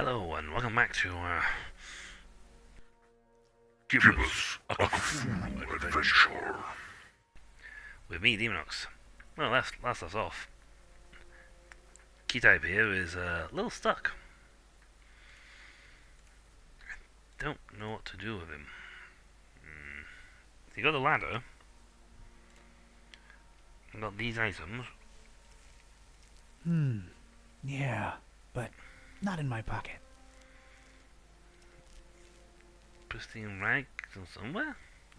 Hello and welcome back to Gibbous, a Cthulhu adventure. with me, Demonox. Well, last us off. Key-type here is a little stuck. Don't know what to do with him. You got the ladder. I got these items. Yeah, but not in my pocket. Pristine rag somewhere.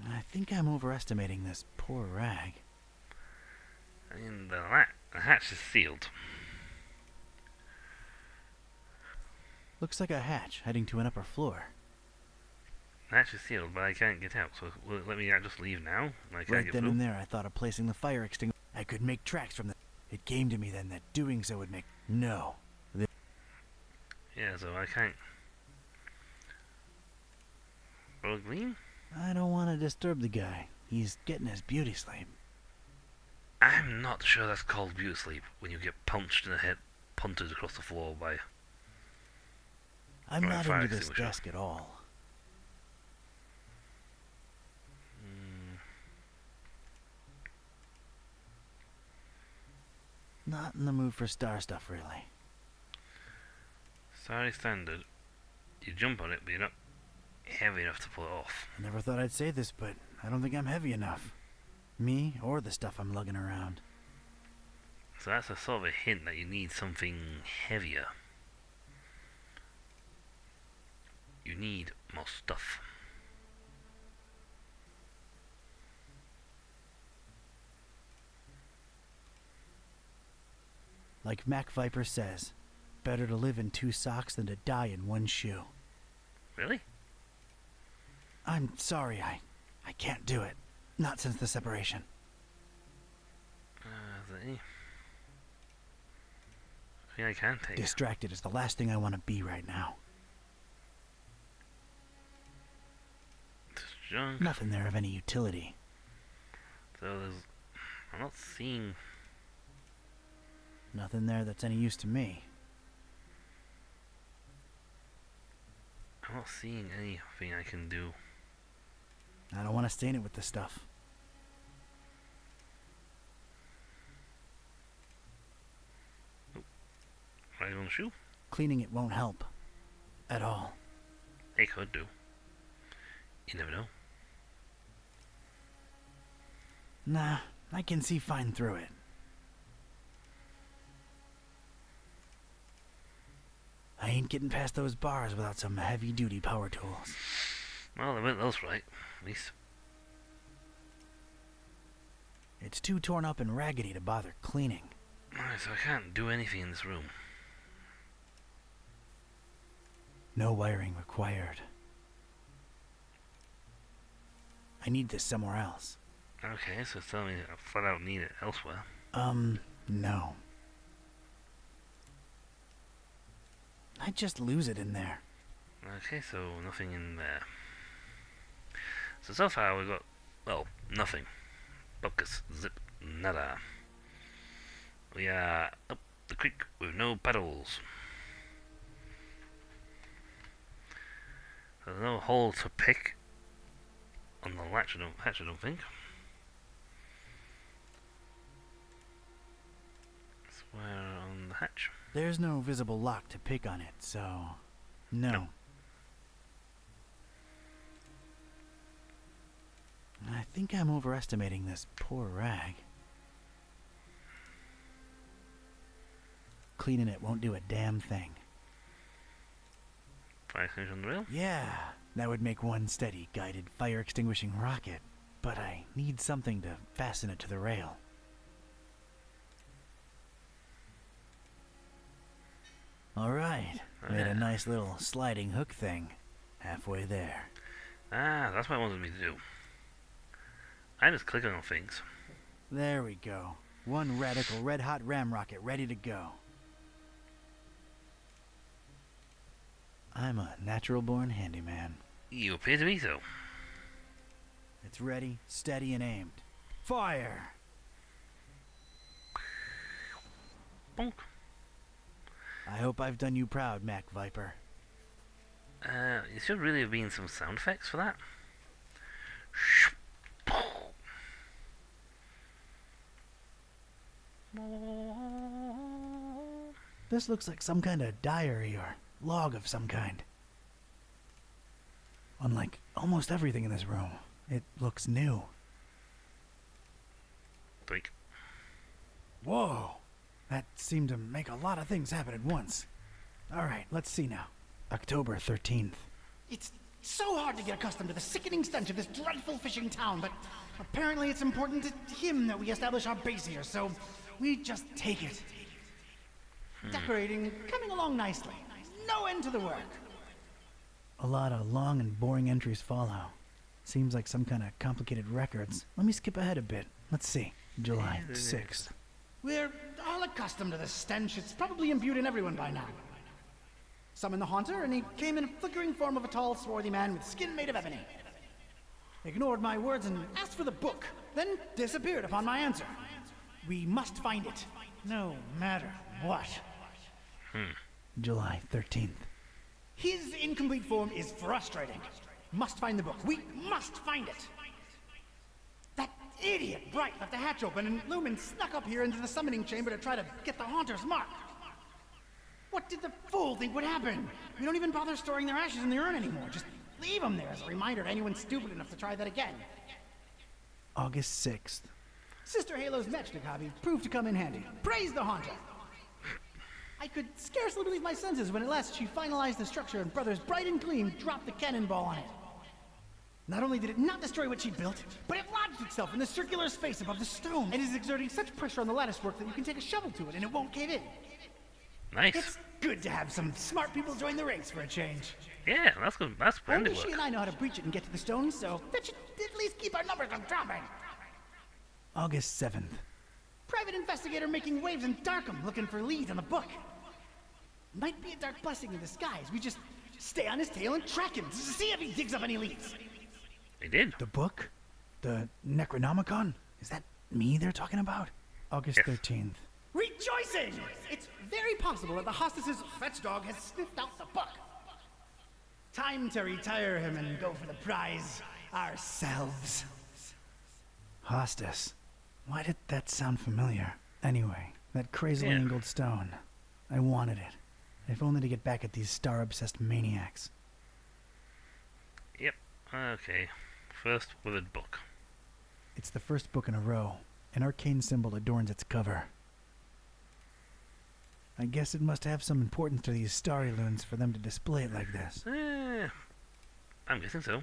I think I'm overestimating this poor rag. And the hatch is sealed. Looks like a hatch heading to an upper floor. The hatch is sealed, but I can't get out. So will it let me just leave now? I can't Right get then through. and there, I thought of placing the fire extinguisher. I could make tracks from the... It came to me then that doing so would make... No. Yeah, so I can't. Roll green? I don't want to disturb the guy. He's getting his beauty sleep. I'm not sure that's called beauty sleep when you get punched in the head, punted across the floor by. I'm Right, not fire into this extinguisher. desk at all. Not in the mood for star stuff, really. Sorry, standard. You jump on it, but you're not heavy enough to pull it off. I never thought I'd say this, but I don't think I'm heavy enough. Me or the stuff I'm lugging around. So that's a sort of a hint that you need something heavier. You need more stuff. Like Mac Viper says, better to live in 2 socks than to die in 1 shoe. Really? I'm sorry, I can't do it. Not since the separation. Is there any? I think I can take. Distracted is the last thing I want to be right now. This junk. Nothing there of any utility. So there's. I'm not seeing. Nothing there that's any use to me. I'm not seeing anything I can do. I don't want to stain it with this stuff. Right on the shoe? Cleaning it won't help. At all. It could do. You never know. Nah, I can see fine through it. I ain't getting past those bars without some heavy-duty power tools. Well, they went those right, at least. It's too torn up and raggedy to bother cleaning. Alright, so I can't do anything in this room. No wiring required. I need this somewhere else. Okay, so tell me I flat out need it elsewhere. No. I'd just lose it in there. Okay, so nothing in there. So far we've got, well, nothing. Buckets, zip, nada. We are up the creek with no paddles. There's no hole to pick on the hatch, I don't think. Square on the hatch. There's no visible lock to pick on it, so... No. No. I think I'm overestimating this poor rag. Cleaning it won't do a damn thing. Fire extinguisher on the rail. Yeah, that would make one steady, guided, fire-extinguishing rocket. But I need something to fasten it to the rail. Alright, made a nice little sliding hook thing. Halfway there. Ah, that's what I wanted me to do. I just click on things. There we go. One radical red-hot ram rocket ready to go. I'm a natural-born handyman. You appear to be so. It's ready, steady, and aimed. Fire! Bonk. I hope I've done you proud, Mac Viper. There should really have been some sound effects for that. This looks like some kind of diary or log of some kind. Unlike almost everything in this room, it looks new. Tweak. Whoa! That seemed to make a lot of things happen at once. Alright, let's see now. October 13th. It's so hard to get accustomed to the sickening stench of this dreadful fishing town, but apparently it's important to him that we establish our base here, so we just take it. Decorating coming along nicely. No end to the work. A lot of long and boring entries follow. Seems like some kind of complicated records. Let me skip ahead a bit. Let's see. July 6th. We're all accustomed to the stench. It's probably imbued in everyone by now. Summoned the Haunter, and he came in a flickering form of a tall, swarthy man with skin made of ebony. Ignored my words and asked for the book, then disappeared upon my answer. We must find it, no matter what. July 13th. His incomplete form is frustrating. Must find the book. We must find it. That idiot Bright left the hatch open, and Lumen snuck up here into the summoning chamber to try to get the Haunter's mark. What did the fool think would happen? We don't even bother storing their ashes in the urn anymore. Just leave them there as a reminder to anyone stupid enough to try that again. August 6th. Sister Halo's matchstick hobby proved to come in handy. Praise the Haunter! I could scarcely believe my senses when at last she finalized the structure and Brothers Bright and Gleam dropped the cannonball on it. Not only did it not destroy what she built, but it lodged itself in the circular space above the stone and is exerting such pressure on the lattice work that you can take a shovel to it and it won't cave in. Nice. It's good to have some smart people join the ranks for a change. Yeah, that's good. That's splendid Only work. she and I know how to breach it and get to the stone, so that should at least keep our numbers from dropping. August 7th. Private investigator making waves in Darkham looking for leads on the book. Might be a dark blessing in disguise. We just stay on his tail and track him to see if he digs up any leads. They did. The book? The Necronomicon? Is that me they're talking about? August Yes. 13th. Rejoicing! It's very possible that the hostess's fetch dog has sniffed out the book. Time to retire him and go for the prize ourselves. Hostess. Why did that sound familiar? Anyway, that crazily Yeah. angled stone. I wanted it. If only to get back at these star-obsessed maniacs. Yep. Okay. First withered book. It's the first book in a row. An arcane symbol adorns its cover. I guess it must have some importance to these starry loons for them to display it like this. I'm guessing so.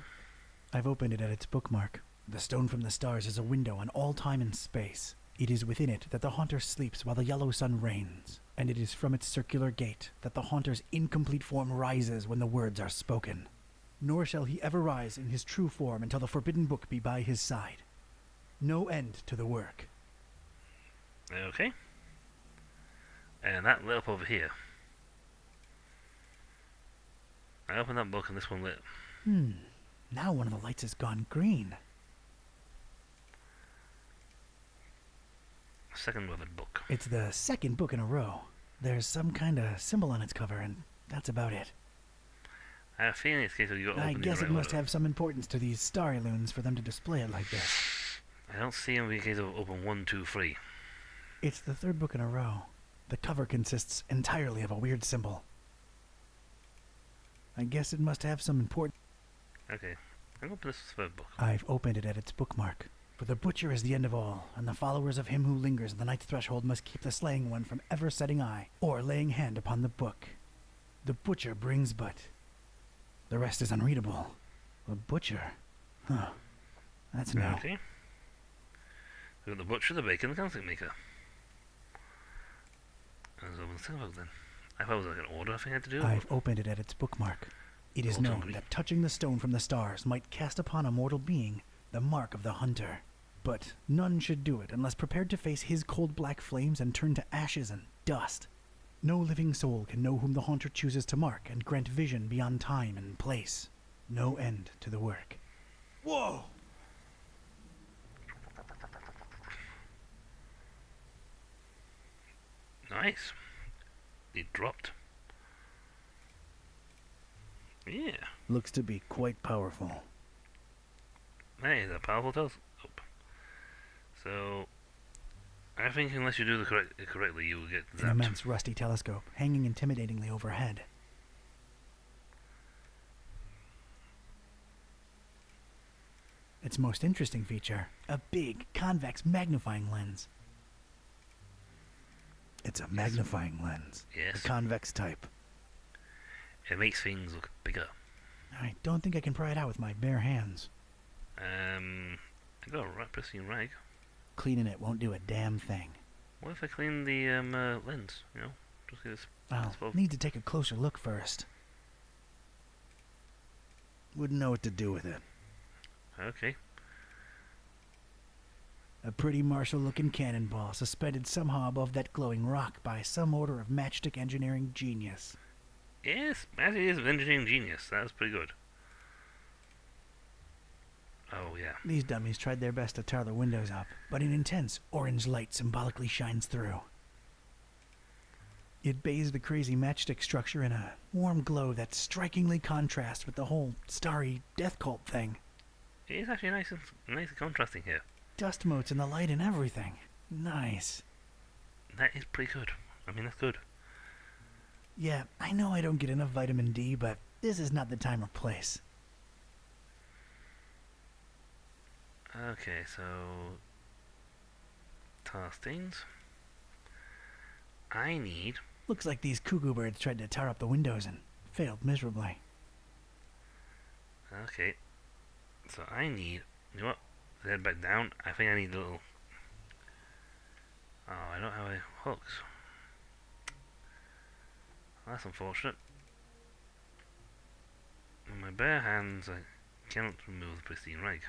I've opened it at its bookmark. The stone from the stars is a window on all time and space. It is within it that the Haunter sleeps while the yellow sun reigns, and it is from its circular gate that the Haunter's incomplete form rises when the words are spoken. Nor shall he ever rise in his true form until the forbidden book be by his side. No end to the work. Okay. And that lit up over here. I opened that book and this one lit. Now one of the lights has gone green. Second withered book. It's the second book in a row. There's some kind of symbol on its cover, and that's about it. I have a feeling it's a case of you got to I open guess the it right must order. have some importance to these starry loons for them to display it like this. I don't see him being a case of open 1, 2, 3. It's the third book in a row. The cover consists entirely of a weird symbol. I guess it must have some importance. Okay. I'm open this third book. I've opened it at its bookmark. For the butcher is the end of all, and the followers of him who lingers at the night's threshold must keep the slaying one from ever setting eye, or laying hand upon the book. The butcher brings but... The rest is unreadable. The butcher? Huh. That's new. Okay. We've got the butcher, the baker, and the candlestick maker. Let's open the second book then. I thought it was like an order thing I had to do. I've opened it at its bookmark. It is Well done, known Green. that touching the stone from the stars might cast upon a mortal being the mark of the hunter. But none should do it unless prepared to face his cold black flames and turn to ashes and dust. No living soul can know whom the haunter chooses to mark and grant vision beyond time and place. No end to the work. Whoa! Nice. It dropped. Yeah. Looks to be quite powerful. That is a powerful telescope. So, I think unless you do it correctly, you will get An zapped. immense rusty telescope hanging intimidatingly overhead. Its most interesting feature, a big, convex magnifying lens. It's a magnifying lens. Yes. The convex type. It makes things look bigger. I don't think I can pry it out with my bare hands. I got a pristine rag. Cleaning it won't do a damn thing. What if I clean the lens? You know, just get this. I'll need to take a closer look first. Wouldn't know what to do with it. Okay. A pretty martial-looking cannonball suspended somehow above that glowing rock by some order of matchstick engineering genius. Yes, as it is an engineering genius. That's pretty good. Oh yeah. These dummies tried their best to tar the windows up, but an intense orange light symbolically shines through. It bathes the crazy matchstick structure in a warm glow that strikingly contrasts with the whole starry death cult thing. It is actually nice and contrasting here. Dust motes in the light and everything. Nice. That is pretty good. I mean, that's good. Yeah, I know I don't get enough vitamin D, but this is not the time or place. Okay, so tar stains. I need. Looks like these cuckoo birds tried to tar up the windows and failed miserably. Okay, so I need. You know what? Head back down. I think I need a little. Oh, I don't have any hooks. That's unfortunate. With my bare hands, I cannot remove the pristine rag.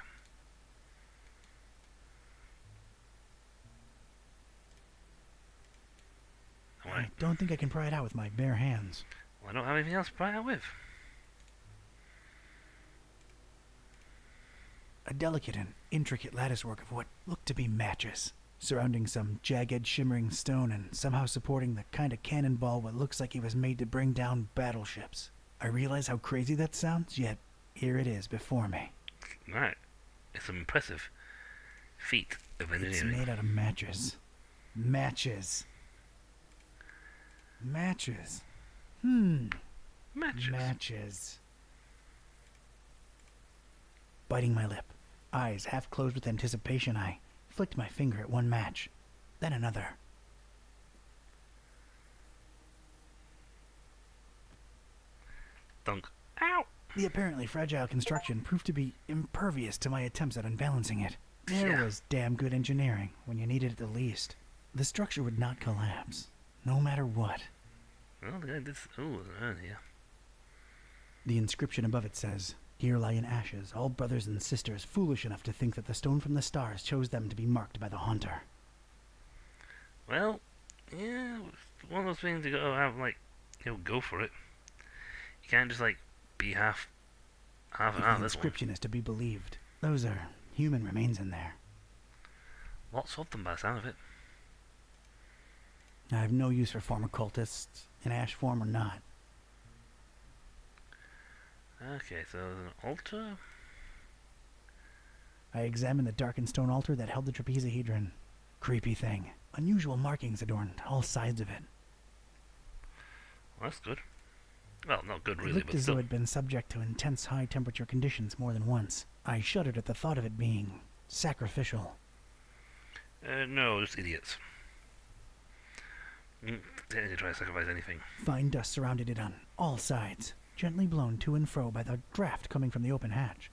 I don't think I can pry it out with my bare hands. Well, I don't have anything else to pry it out with. A delicate and intricate latticework of what looked to be matches, surrounding some jagged, shimmering stone and somehow supporting the kind of cannonball what looks like it was made to bring down battleships. I realize how crazy that sounds, yet here it is before me. Right. It's an impressive feat of engineering. It's made out of matches. Matches. Matches. Matches. Matches. Biting my lip, eyes half closed with anticipation, I flicked my finger at one match, then another. Thunk. Ow! The apparently fragile construction proved to be impervious to my attempts at unbalancing it. There was damn good engineering when you needed it the least. The structure would not collapse, no matter what. Well, the guy did. Oh, yeah. The inscription above it says, "Here lie in ashes all brothers and sisters foolish enough to think that the stone from the stars chose them to be marked by the haunter." Well, yeah, one of those things you gotta have, like, go for it. You can't just, like, be half If and the half this one. inscription is to be believed, those are human remains in there. Lots of them by the sound of it. I have no use for former cultists, in ash form or not. Okay, so there's an altar. I examined the darkened stone altar that held the trapezohedron. Creepy thing. Unusual markings adorned all sides of it. Well, that's good. Well, not good It really, looked but as though still. it had been subject to intense high-temperature conditions more than once. I shuddered at the thought of it being sacrificial. No, just idiots. They didn't try to sacrifice anything. Fine dust surrounded it on all sides, gently blown to and fro by the draft coming from the open hatch.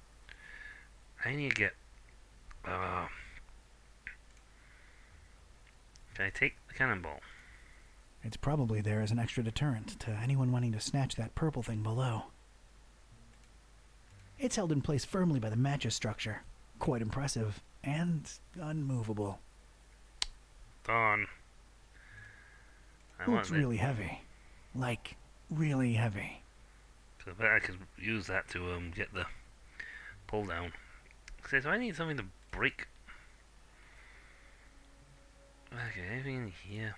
I need to get. Can I take the cannonball? It's probably there as an extra deterrent to anyone wanting to snatch that purple thing below. It's held in place firmly by the matches structure. Quite impressive and unmovable. Darn. I Looks want it. really heavy. Like, really heavy. So I bet I could use that to get the pull down. Okay, so I need something to break. Okay, anything in here?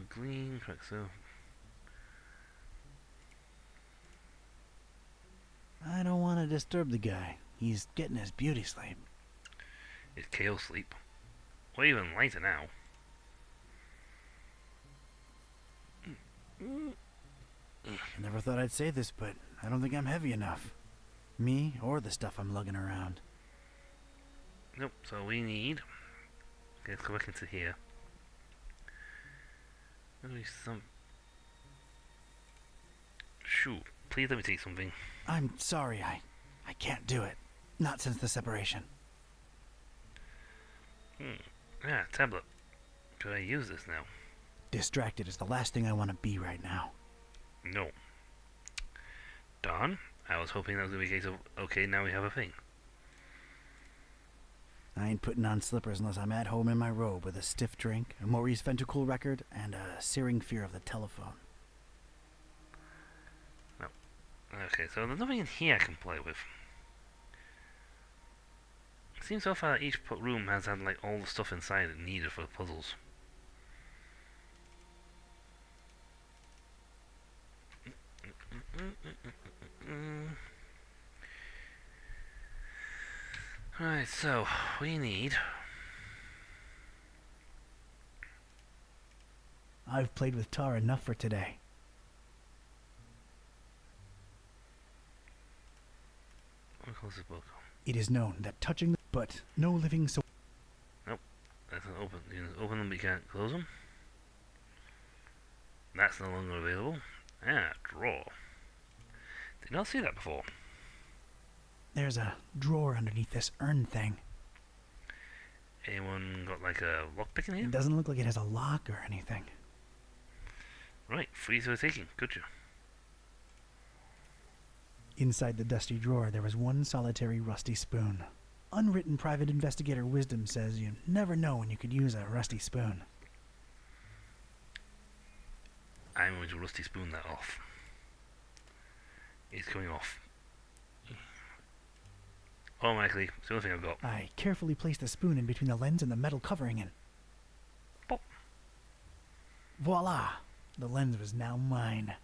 Green, correct, so. I don't want to disturb the guy. He's getting his beauty sleep. It's chaos sleep. Or even lighter now. I never thought I'd say this, but I don't think I'm heavy enough. Me or the stuff I'm lugging around. Nope, so we need... Okay, let's go back into here. Maybe some... Shoot, please let me take something. I'm sorry, I can't do it. Not since the separation. Yeah, tablet. Could I use this now? Distracted is the last thing I want to be right now. No. Darn, I was hoping that was going to be a case of, okay, now we have a thing. I ain't putting on slippers unless I'm at home in my robe with a stiff drink, a Maurice Ventricle record, and a searing fear of the telephone. No. Okay, so there's nothing in here I can play with. It seems so far that each room has had like all the stuff inside it needed for the puzzles. Right, so we need... I've played with tar enough for today. What close this book? It is known that touching the... But no living soul... Nope. That's an open. You can open them but you can't close them. That's no longer available. Ah, draw. Did not see that before. There's a drawer underneath this urn thing. Anyone got like a lockpick in here? It doesn't look like it has a lock or anything. Right, free to the taking. Good job. Inside the dusty drawer, there was one solitary rusty spoon. Unwritten private investigator wisdom says you never know when you could use a rusty spoon. I'm going to rusty spoon that off. It's coming off. Automatically, it's the only thing I've got. I carefully placed the spoon in between the lens and the metal covering it. Pop. Voila! The lens was now mine.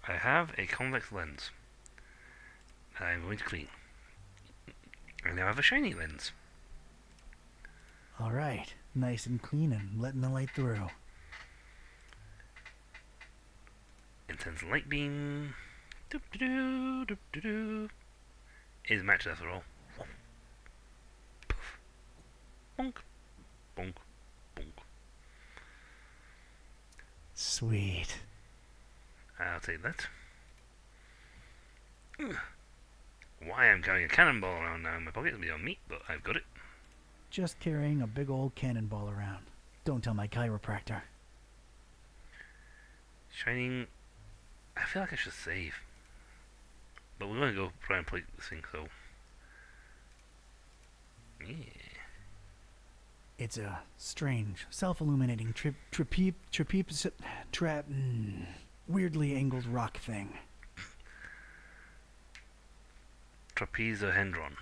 I have a convex lens that I'm going to clean. I now have a shiny lens. Alright, nice and clean and letting the light through. Intense light beam. Doop doo doop doo doo. Is matched after all. Poof. Bonk. Bonk. Bonk. Sweet. I'll take that. Ugh. Why I'm carrying a cannonball around now in my pocket is beyond me, but I've got it. Just carrying a big old cannonball around. Don't tell my chiropractor. Shining. I feel like I should save. But we're going to go try and play this thing, so. Yeah. It's a strange, self-illuminating weirdly angled rock thing. Trapezohedron.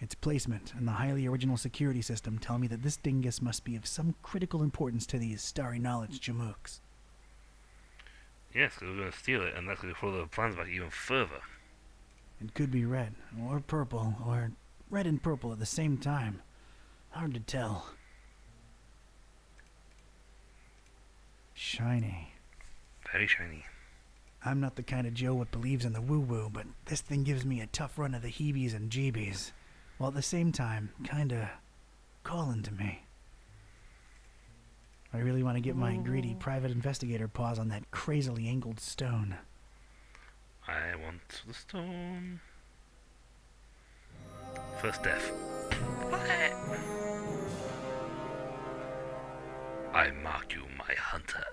Its placement and the highly original security system tell me that this dingus must be of some critical importance to these starry knowledge jamooks. Yes, because we're going to steal it, and that's going to throw the plans back even further. It could be red, or purple, or red and purple at the same time. Hard to tell. Shiny. Very shiny. I'm not the kind of Joe what believes in the woo-woo, but this thing gives me a tough run of the heebies and jeebies, while at the same time, kinda calling to me. I really want to get my greedy private investigator paws on that crazily angled stone. I want the stone. First death. I mark you my hunter.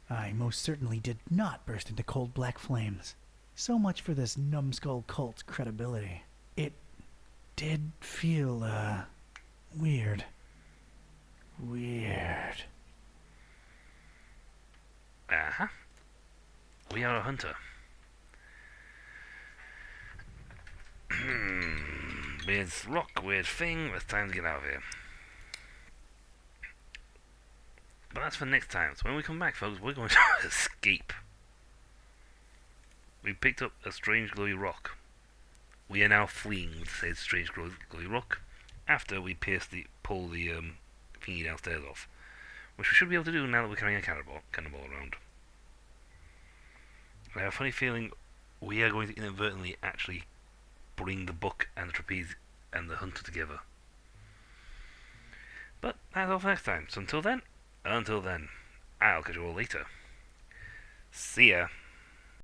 I most certainly did not burst into cold black flames. So much for this numbskull cult's credibility. It did feel, weird. Weird. Uh-huh. We are a hunter. Weird rock, weird thing. It's time to get out of here. But that's for next time. So when we come back, folks, we're going to escape. We picked up a strange glowy rock. We are now fleeing with said strange glowy rock after we pull the thingy downstairs off, which we should be able to do now that we're carrying a cannonball around. I have a funny feeling we are going to inadvertently actually bring the book and the trapeze and the hunter together. But that's all for next time. So until then, I'll catch you all later. See ya.